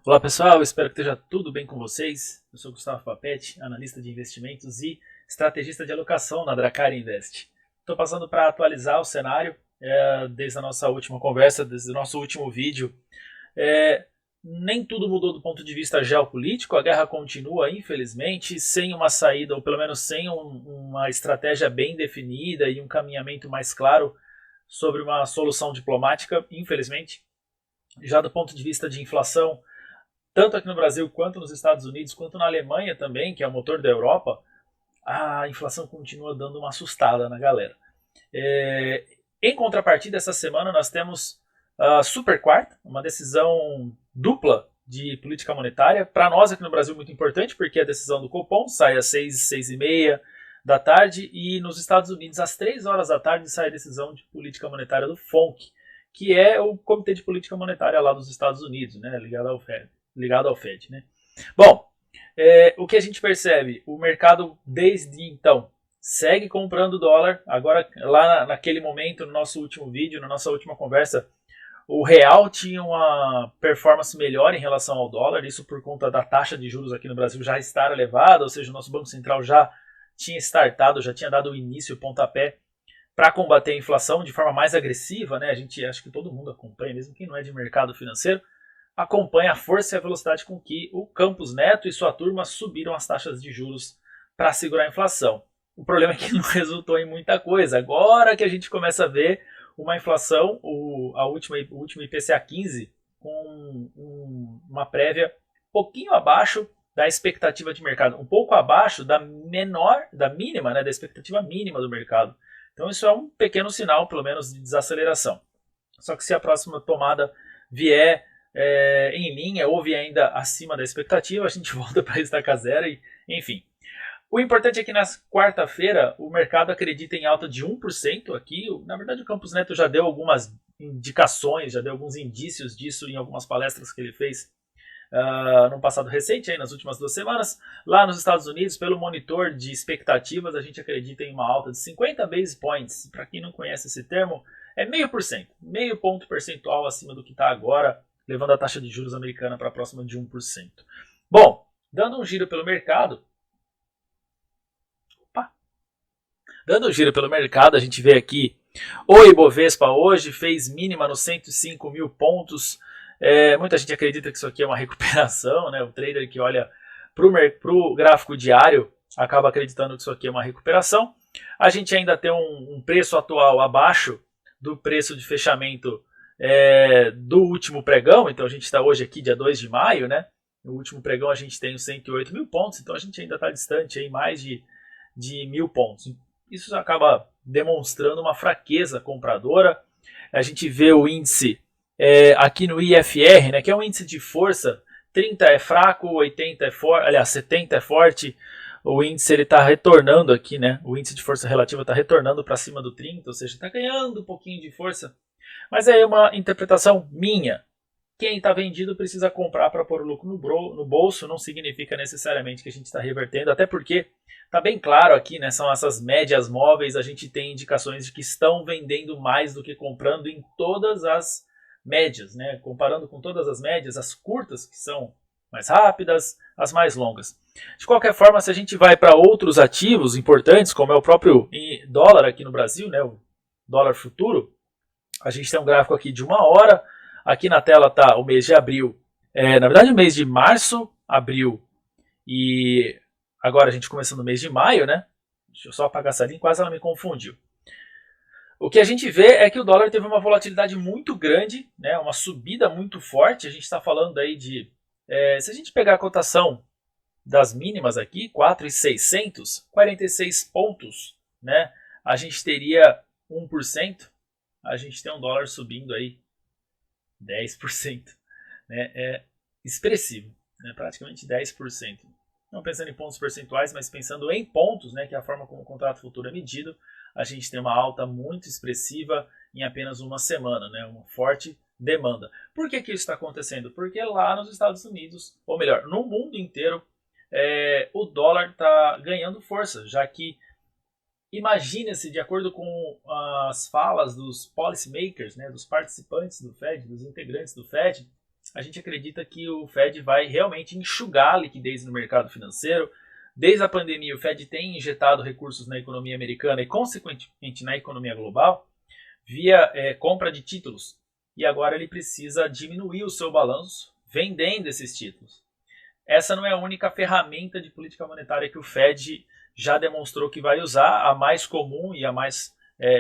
Olá pessoal, espero que esteja tudo bem com vocês. Eu sou Gustavo Papetti, analista de investimentos e estrategista de alocação na Dracar Invest. Estou passando para atualizar o cenário desde a nossa última conversa, desde o nosso último vídeo. É, Nem tudo mudou do ponto de vista geopolítico, a guerra continua, infelizmente, sem uma saída, ou pelo menos sem uma estratégia bem definida e um caminhamento mais claro sobre uma solução diplomática, infelizmente. Já do ponto de vista de inflação, tanto aqui no Brasil quanto nos Estados Unidos, quanto na Alemanha também, que é o motor da Europa, a inflação continua dando uma assustada na galera. É, Em contrapartida, essa semana nós temos a Super Quarta, uma decisão dupla de política monetária. Para nós aqui no Brasil, muito importante, porque a decisão do Copom sai às 6h30 da tarde, e nos Estados Unidos, às 3 horas da tarde, sai a decisão de política monetária do FONC, que é o Comitê de Política Monetária lá dos Estados Unidos, né, ligado ao Fed, né? Bom, o que a gente percebe? O mercado, desde então, segue comprando dólar. Agora, lá naquele momento, no nosso último vídeo, na nossa última conversa, o real tinha uma performance melhor em relação ao dólar, isso por conta da taxa de juros aqui no Brasil já estar elevada, ou seja, o nosso Banco Central já tinha startado, já tinha dado o início, o pontapé para combater a inflação de forma mais agressiva, né? A gente acho que todo mundo acompanha, mesmo quem não é de mercado financeiro, acompanha a força e a velocidade com que o Campos Neto e sua turma subiram as taxas de juros para segurar a inflação. O problema é que não resultou em muita coisa. Agora que a gente começa a ver uma inflação, o último IPCA 15, com uma prévia um pouquinho abaixo da expectativa de mercado, um pouco abaixo da mínima, né, da expectativa mínima do mercado. Então isso é um pequeno sinal, pelo menos, de desaceleração. Só que se a próxima tomada vier em linha ou vier ainda acima da expectativa, a gente volta para estaca zero e, enfim. O importante é que na quarta-feira o mercado acredita em alta de 1% aqui. Na verdade, o Campos Neto já deu algumas indicações, já deu alguns indícios disso em algumas palestras que ele fez no passado recente, aí, nas últimas 2 semanas. Lá nos Estados Unidos, pelo monitor de expectativas, a gente acredita em uma alta de 50 base points. Para quem não conhece esse termo, é 0,5%, meio ponto percentual acima do que está agora, levando a taxa de juros americana para próxima de 1%. Bom, dando um giro pelo mercado, a gente vê aqui o Ibovespa hoje fez mínima nos 105 mil pontos. Muita gente acredita que isso aqui é uma recuperação, né? O trader que olha para o gráfico diário acaba acreditando que isso aqui é uma recuperação. A gente ainda tem um preço atual abaixo do preço de fechamento do último pregão. Então a gente está hoje aqui dia 2 de maio, né? No último pregão a gente tem os 108 mil pontos, então a gente ainda está distante aí mais de 1.000 pontos. Isso acaba demonstrando uma fraqueza compradora. A gente vê o índice aqui no IFR, né, que é um índice de força. 30 é fraco, 80 é forte, aliás, 70 é forte. O índice ele está retornando aqui, né? O índice de força relativa está retornando para cima do 30, ou seja, está ganhando um pouquinho de força. Mas é uma interpretação minha. Quem está vendido precisa comprar para pôr o lucro no bolso, não significa necessariamente que a gente está revertendo, até porque está bem claro aqui, né, são essas médias móveis, a gente tem indicações de que estão vendendo mais do que comprando em todas as médias, né, comparando com todas as médias, as curtas que são mais rápidas, as mais longas. De qualquer forma, se a gente vai para outros ativos importantes, como é o próprio dólar aqui no Brasil, né, o dólar futuro, a gente tem um gráfico aqui de 1 hora. Aqui na tela está o mês de abril, na verdade o mês de março, abril e agora a gente começando no mês de maio, né? Deixa eu só apagar essa linha, quase ela me confundiu. O que a gente vê é que o dólar teve uma volatilidade muito grande, né? Uma subida muito forte. A gente está falando aí de, se a gente pegar a cotação das mínimas aqui, 4.600, 46 pontos, né? A gente teria 1%, a gente tem um dólar subindo aí 10%, né? É expressivo, né? Praticamente 10%. Não pensando em pontos percentuais, mas pensando em pontos, né, que é a forma como o contrato futuro é medido, a gente tem uma alta muito expressiva em apenas uma semana, né? Uma forte demanda. Por que isso está acontecendo? Porque lá nos Estados Unidos, ou melhor, no mundo inteiro, o dólar está ganhando força, já que imagina-se, de acordo com as falas dos policymakers, né, dos participantes do Fed, dos integrantes do Fed, a gente acredita que o Fed vai realmente enxugar a liquidez no mercado financeiro. Desde a pandemia, o Fed tem injetado recursos na economia americana e, consequentemente, na economia global, via compra de títulos. E agora ele precisa diminuir o seu balanço vendendo esses títulos. Essa não é a única ferramenta de política monetária que o Fed já demonstrou que vai usar. A mais comum e a mais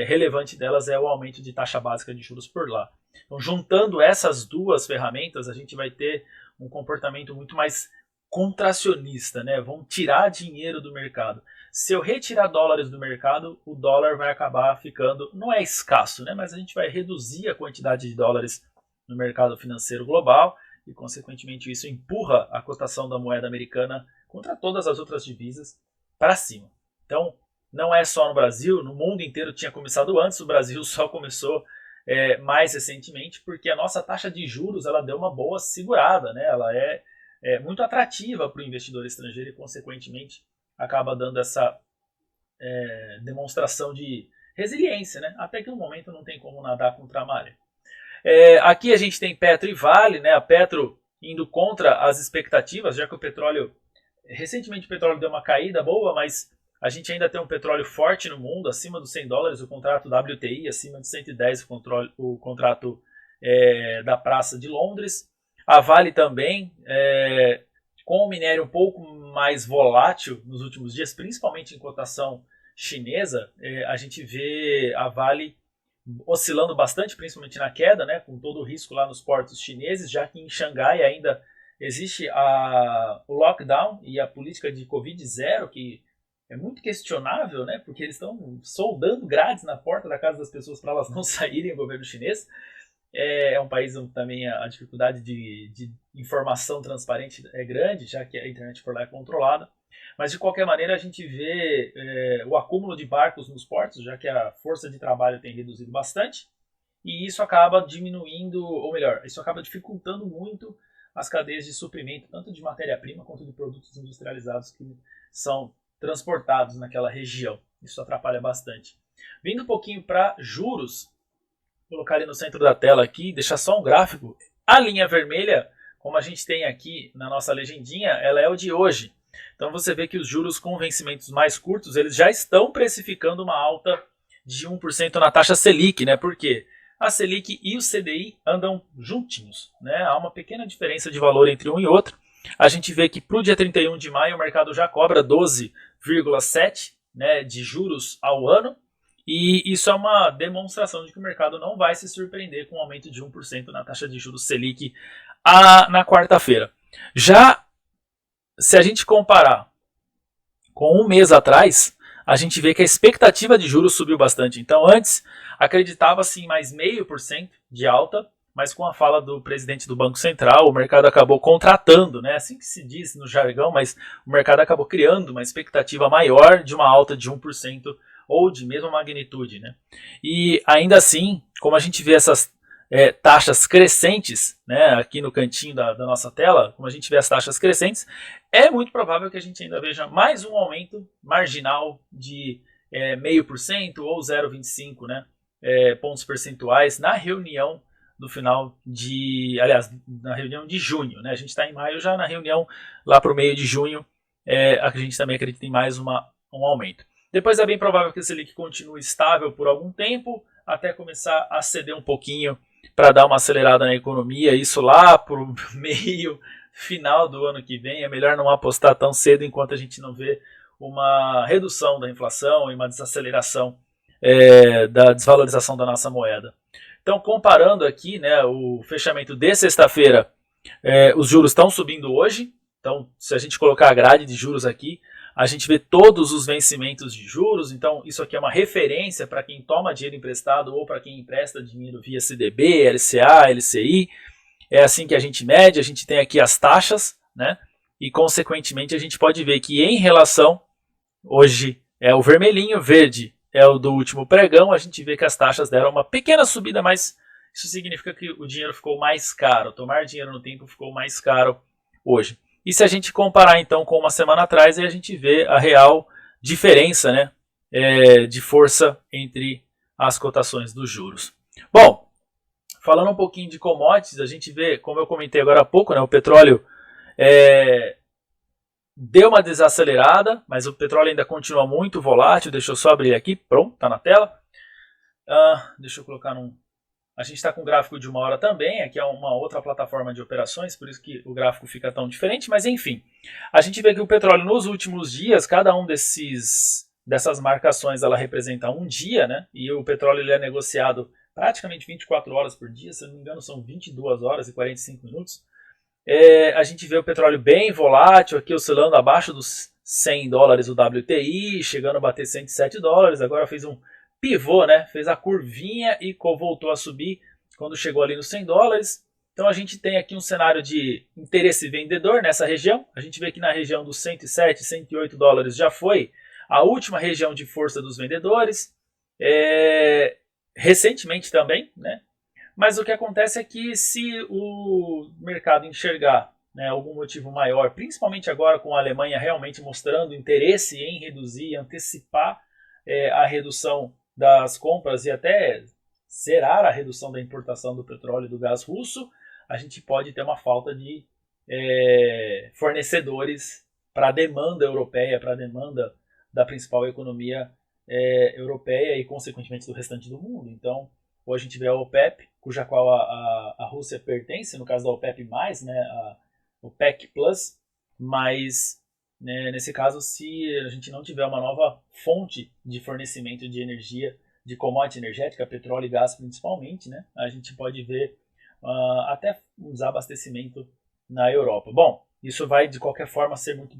relevante delas é o aumento de taxa básica de juros por lá. Então, juntando essas duas ferramentas, a gente vai ter um comportamento muito mais contracionista, né? Vão tirar dinheiro do mercado. Se eu retirar dólares do mercado, o dólar vai acabar ficando, não é escasso, né? Mas a gente vai reduzir a quantidade de dólares no mercado financeiro global e, consequentemente, isso empurra a cotação da moeda americana contra todas as outras divisas para cima. Então, não é só no Brasil, no mundo inteiro tinha começado antes, o Brasil só começou mais recentemente, porque a nossa taxa de juros ela deu uma boa segurada, né? Ela é muito atrativa para o investidor estrangeiro e, consequentemente, acaba dando essa demonstração de resiliência, né? Até que no momento não tem como nadar contra a maré. Aqui a gente tem Petro e Vale, né? A Petro indo contra as expectativas, já que o petróleo, recentemente o petróleo deu uma caída boa, mas a gente ainda tem um petróleo forte no mundo, acima dos $100 o contrato WTI, acima de 110 o contrato da Praça de Londres. A Vale também, com o minério um pouco mais volátil nos últimos dias, principalmente em cotação chinesa, a gente vê a Vale oscilando bastante, principalmente na queda, né, com todo o risco lá nos portos chineses, já que em Xangai ainda existe o lockdown e a política de Covid-0, que é muito questionável, né, porque eles estão soldando grades na porta da casa das pessoas para elas não saírem do governo chinês. É um país onde também a dificuldade de informação transparente é grande, já que a internet por lá é controlada. Mas, de qualquer maneira, a gente vê o acúmulo de barcos nos portos, já que a força de trabalho tem reduzido bastante, e isso acaba diminuindo, ou melhor, isso acaba dificultando muito as cadeias de suprimento, tanto de matéria-prima quanto de produtos industrializados que são transportados naquela região. Isso atrapalha bastante. Vindo um pouquinho para juros, vou colocar ali no centro da tela aqui, deixar só um gráfico. A linha vermelha, como a gente tem aqui na nossa legendinha, ela é o de hoje. Então você vê que os juros com vencimentos mais curtos, eles já estão precificando uma alta de 1% na taxa Selic, né? Por quê? A Selic e o CDI andam juntinhos, né? Há uma pequena diferença de valor entre um e outro. A gente vê que para o dia 31 de maio o mercado já cobra 12,7, né, de juros ao ano. E isso é uma demonstração de que o mercado não vai se surpreender com um aumento de 1% na taxa de juros Selic na quarta-feira. Já se a gente comparar com um mês atrás, a gente vê que a expectativa de juros subiu bastante. Então, antes, acreditava-se em mais 0,5% de alta, mas com a fala do presidente do Banco Central, o mercado acabou contratando, né? Assim que se diz no jargão, mas o mercado acabou criando uma expectativa maior de uma alta de 1% ou de mesma magnitude, né? E ainda assim, como a gente vê essas taxas crescentes, né, aqui no cantinho da nossa tela, como a gente vê as taxas crescentes, é muito provável que a gente ainda veja mais um aumento marginal de 0,5% ou 0,25, né, pontos percentuais na reunião do final de, aliás, na reunião de junho, né? A gente está em maio, já na reunião lá para o meio de junho, a gente também acredita em mais um aumento. Depois é bem provável que a Selic continue estável por algum tempo, até começar a ceder um pouquinho para dar uma acelerada na economia, isso lá para o meio, final do ano que vem. É melhor não apostar tão cedo enquanto a gente não vê uma redução da inflação e uma desaceleração da desvalorização da nossa moeda. Então, comparando aqui, né, o fechamento de sexta-feira, os juros estão subindo hoje. Então, se a gente colocar a grade de juros aqui, a gente vê todos os vencimentos de juros. Então, isso aqui é uma referência para quem toma dinheiro emprestado ou para quem empresta dinheiro via CDB, LCA, LCI. É assim que a gente mede. A gente tem aqui as taxas, né? E, consequentemente, a gente pode ver que em relação, hoje é o vermelhinho, verde é o do último pregão, a gente vê que as taxas deram uma pequena subida, mas isso significa que o dinheiro ficou mais caro. Tomar dinheiro no tempo ficou mais caro hoje. E se a gente comparar então com uma semana atrás, aí a gente vê a real diferença, né, de força entre as cotações dos juros. Bom, falando um pouquinho de commodities, a gente vê, como eu comentei agora há pouco, né, o petróleo deu uma desacelerada, mas o petróleo ainda continua muito volátil. Deixa eu só abrir aqui, pronto, está na tela. Deixa eu colocar num... A gente está com um gráfico de 1 hora também, aqui é uma outra plataforma de operações, por isso que o gráfico fica tão diferente, mas enfim. A gente vê que o petróleo nos últimos dias, cada um dessas marcações, ela representa um dia, né? E o petróleo ele é negociado praticamente 24 horas por dia, se não me engano são 22 horas e 45 minutos. A gente vê o petróleo bem volátil, aqui oscilando abaixo dos 100 dólares o WTI, chegando a bater 107 dólares, agora fez um pivô, né? Fez a curvinha e voltou a subir quando chegou ali nos 100 dólares. Então a gente tem aqui um cenário de interesse vendedor nessa região. A gente vê que na região dos 107, 108 dólares já foi a última região de força dos vendedores. Recentemente também, né? Mas o que acontece é que se o mercado enxergar, né, algum motivo maior, principalmente agora com a Alemanha realmente mostrando interesse em reduzir, antecipar a redução das compras e até zerar a redução da importação do petróleo e do gás russo, a gente pode ter uma falta de fornecedores para a demanda europeia, para a demanda da principal economia europeia e, consequentemente, do restante do mundo. Então, hoje a gente vê a OPEP, cuja qual a Rússia pertence, no caso da OPEP+, né, a OPEC+, mas né, nesse caso, se a gente não tiver uma nova fonte de fornecimento de energia, de commodity energética, petróleo e gás principalmente, né, a gente pode ver até um desabastecimento na Europa. Bom, isso vai de qualquer forma ser muito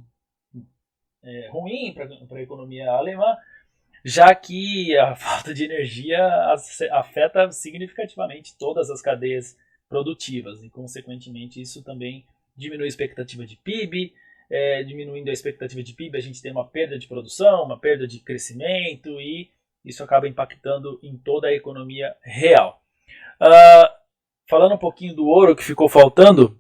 ruim para a economia alemã, já que a falta de energia afeta significativamente todas as cadeias produtivas e, consequentemente, isso também diminui a expectativa de PIB. Diminuindo a expectativa de PIB, a gente tem uma perda de produção, uma perda de crescimento e isso acaba impactando em toda a economia real. Falando um pouquinho do ouro que ficou faltando,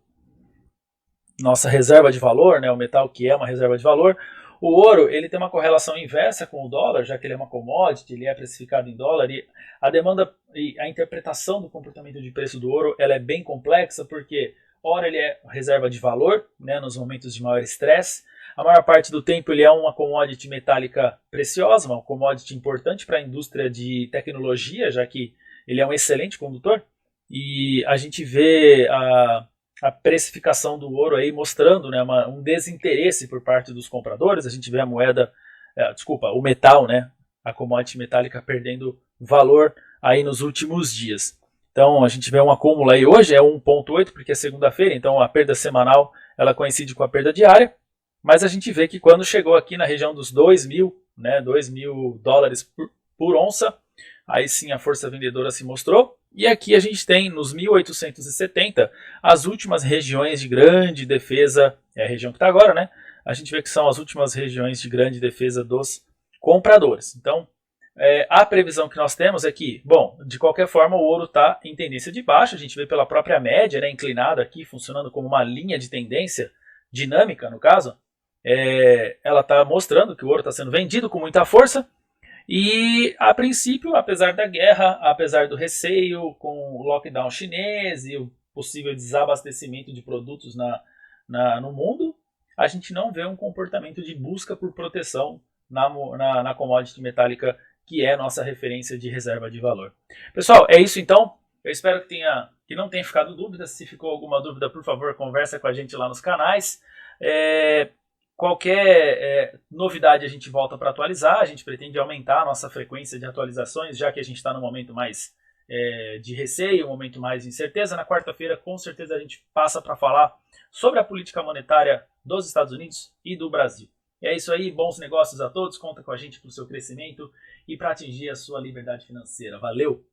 nossa reserva de valor, né, o metal que é uma reserva de valor, o ouro ele tem uma correlação inversa com o dólar, já que ele é uma commodity, ele é precificado em dólar, e a demanda e a interpretação do comportamento de preço do ouro ela é bem complexa, porque ora ele é reserva de valor, né, nos momentos de maior estresse, a maior parte do tempo ele é uma commodity metálica preciosa, uma commodity importante para a indústria de tecnologia, já que ele é um excelente condutor, e a gente vê a precificação do ouro aí mostrando, né, um desinteresse por parte dos compradores. A gente vê a moeda, o metal, né, a commodity metálica perdendo valor aí nos últimos dias. Então a gente vê um acúmulo aí, hoje é 1,8 porque é segunda-feira, então a perda semanal ela coincide com a perda diária, mas a gente vê que quando chegou aqui na região dos 2.000, né, 2.000 dólares por onça, aí sim a força vendedora se mostrou. E aqui a gente tem nos 1870 as últimas regiões de grande defesa, é a região que está agora, né? A gente vê que são as últimas regiões de grande defesa dos compradores. Então, a previsão que nós temos é que, bom, de qualquer forma o ouro está em tendência de baixa, a gente vê pela própria média, né, inclinada aqui, funcionando como uma linha de tendência dinâmica, no caso, ela está mostrando que o ouro está sendo vendido com muita força. E, a princípio, apesar da guerra, apesar do receio com o lockdown chinês e o possível desabastecimento de produtos no mundo, a gente não vê um comportamento de busca por proteção na commodity metálica, que é nossa referência de reserva de valor. Pessoal, é isso então. Eu espero que não tenha ficado dúvida. Se ficou alguma dúvida, por favor, conversa com a gente lá nos canais. Qualquer novidade a gente volta para atualizar, a gente pretende aumentar a nossa frequência de atualizações, já que a gente está no momento mais de receio, um momento mais de incerteza. Na quarta-feira, com certeza, a gente passa para falar sobre a política monetária dos Estados Unidos e do Brasil. E é isso aí, bons negócios a todos, conta com a gente para o seu crescimento e para atingir a sua liberdade financeira. Valeu!